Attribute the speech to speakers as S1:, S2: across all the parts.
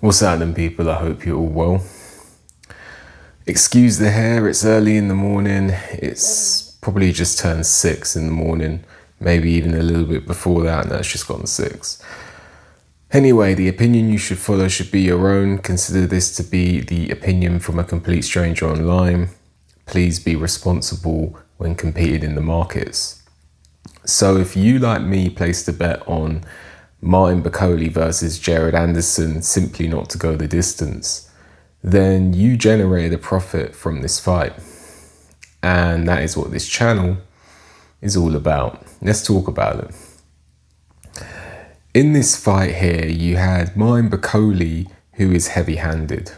S1: What's happening, people? I hope you're all well. Excuse the hair, it's early in the morning. It's probably just turned 6 in the morning, maybe even a little bit before that, and that's just gone 6. Anyway, the opinion you should follow should be your own. Consider this to be the opinion from a complete stranger online. Please be responsible when competing in the markets. So if you, like me, placed a bet on Martin Bakole versus Jared Anderson simply not to go the distance, then you generated a profit from this fight. And that is what this channel is all about. Let's talk about it. In this fight here, you had Martin Bakole, who is heavy-handed.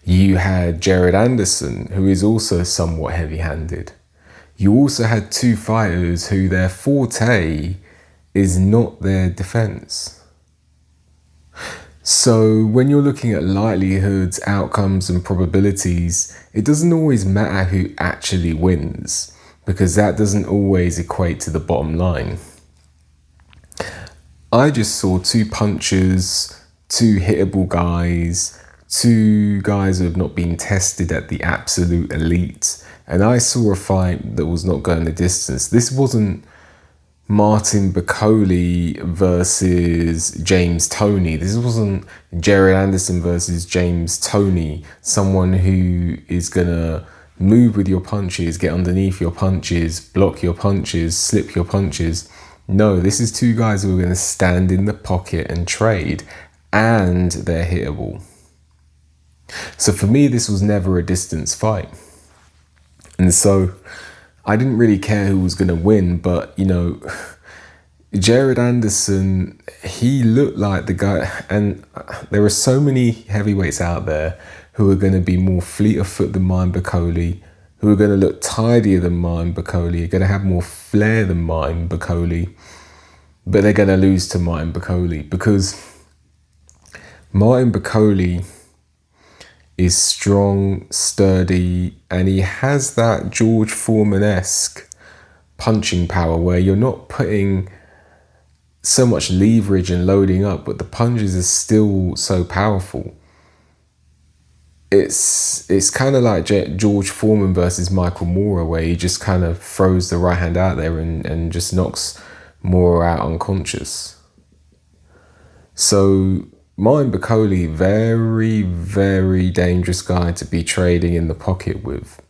S1: You had Jared Anderson, who is also somewhat heavy-handed. You also had two fighters who their forte is not their defense. So when you're looking at likelihoods, outcomes and probabilities, it doesn't always matter who actually wins, because that doesn't always equate to the bottom line. I just saw two punchers, two hittable guys, two guys who have not been tested at the absolute elite. And I saw a fight that was not going the distance. This wasn't Martin Bakole versus James Toney. This wasn't Jared Anderson versus James Toney. Someone who is going to move with your punches, get underneath your punches, block your punches, slip your punches. No, this is two guys who are going to stand in the pocket and trade, and they're hittable. So for me, this was never a distance fight. And so I didn't really care who was going to win, but, Jared Anderson, he looked like the guy, and there are so many heavyweights out there who are going to be more fleet of foot than Martin Bakole, who are going to look tidier than Martin Bakole, are going to have more flair than Martin Bakole, but they're going to lose to Martin Bakole because Martin Bakole is strong, sturdy, and he has that George Foreman-esque punching power where you're not putting so much leverage and loading up, but the punches are still so powerful. It's kind of like George Foreman versus Michael Moorer, where he just kind of throws the right hand out there and just knocks Moorer out unconscious. So Martin Bakole, very, very dangerous guy to be trading in the pocket with.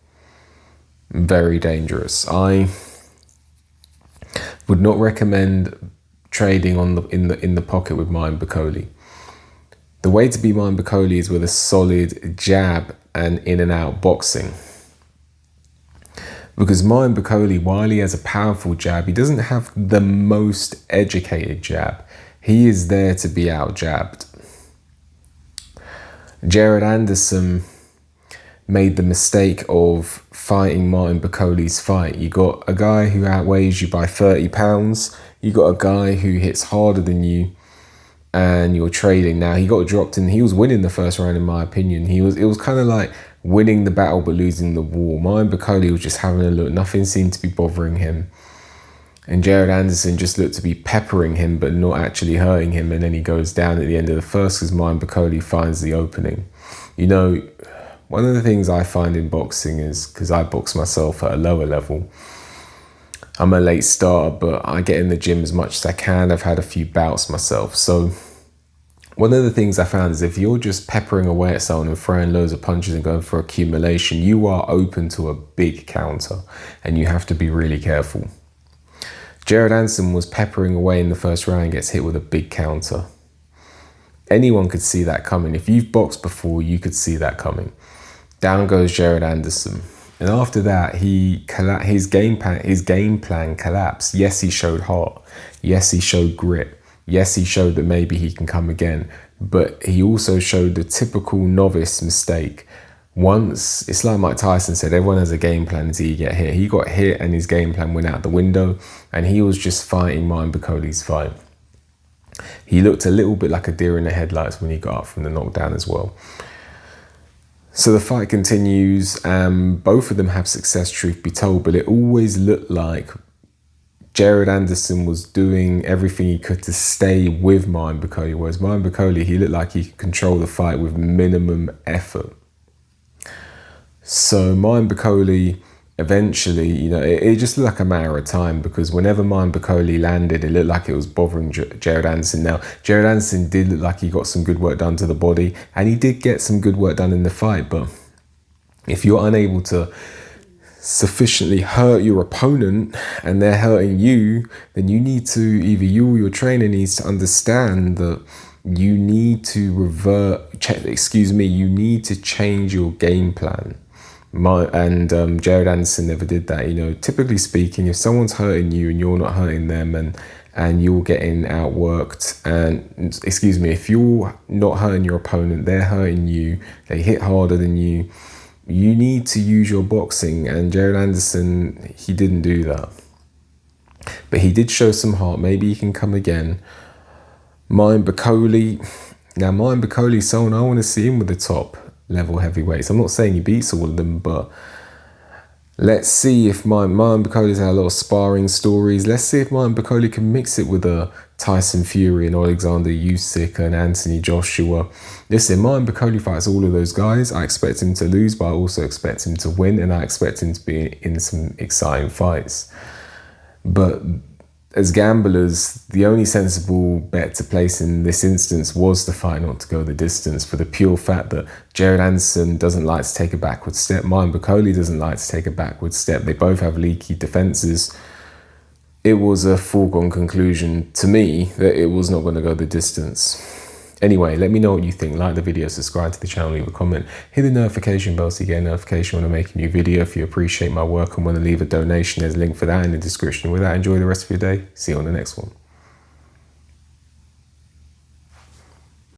S1: Very dangerous. I would not recommend trading in the pocket with Martin Bakole. The way to beat Martin Bakole is with a solid jab and in and out boxing. Because Martin Bakole, while he has a powerful jab, he doesn't have the most educated jab. He is there to be out jabbed. Jared Anderson made the mistake of fighting Martin Bakole's fight. You got a guy who outweighs you by 30 pounds. You got a guy who hits harder than you, and you're trading. Now, he got dropped and he was winning the first round, in my opinion. It was kind of like winning the battle but losing the war. Martin Bakole was just having a look. Nothing seemed to be bothering him. And Jared Anderson just looked to be peppering him but not actually hurting him. And then he goes down at the end of the first because Martin Bakole finds the opening. One of the things I find in boxing is, because I box myself at a lower level, I'm a late starter, but I get in the gym as much as I can. I've had a few bouts myself. So one of the things I found is if you're just peppering away at someone and throwing loads of punches and going for accumulation, you are open to a big counter, and you have to be really careful. Jared Anderson was peppering away in the first round and gets hit with a big counter. Anyone could see that coming. If you've boxed before, you could see that coming. Down goes Jared Anderson. And after that, his game plan collapsed. Yes, he showed heart. Yes, he showed grit. Yes, he showed that maybe he can come again. But he also showed the typical novice mistake. Once, it's like Mike Tyson said, everyone has a game plan until you get hit. He got hit and his game plan went out the window, and he was just fighting Martin Bakole's fight. He looked a little bit like a deer in the headlights when he got up from the knockdown as well. So the fight continues, and both of them have success, truth be told, but it always looked like Jared Anderson was doing everything he could to stay with Martin Bakole, whereas Martin Bakole, he looked like he could control the fight with minimum effort. So Martin Bakole, eventually, you know, it just looked like a matter of time, because whenever Martin Bakole landed, it looked like it was bothering Jared Anderson. Now, Jared Anderson did look like he got some good work done to the body, and he did get some good work done in the fight, but if you're unable to sufficiently hurt your opponent and they're hurting you, then you need to, either you or your trainer needs to understand that you need to you need to change your game plan. Jared Anderson never did that. You know, typically speaking, if someone's hurting you and you're not hurting them, and you're getting outworked, and if you're not hurting your opponent, they're hurting you, they hit harder than you, you need to use your boxing. And Jared Anderson, he didn't do that. But he did show some heart. Maybe he can come again. Martin Bakole. Now, Martin Bakole is someone I want to see him with the top level heavyweights. I'm not saying he beats all of them, but let's see if Martin Bakole's had a lot of sparring stories. Let's see if Martin Bakole can mix it with a Tyson Fury and Alexander Usyk and Anthony Joshua. Listen, Martin Bakole fights all of those guys. I expect him to lose, but I also expect him to win, and I expect him to be in some exciting fights. But as gamblers, the only sensible bet to place in this instance was the fight not to go the distance, for the pure fact that Jared Anderson doesn't like to take a backward step. Martin Bakole doesn't like to take a backward step. They both have leaky defenses. It was a foregone conclusion to me that it was not going to go the distance. Anyway, let me know what you think. Like the video, subscribe to the channel, leave a comment, hit the notification bell so you get a notification when I make a new video. If you appreciate my work and want to leave a donation, there's a link for that in the description. With that, enjoy the rest of your day. See you on the next one.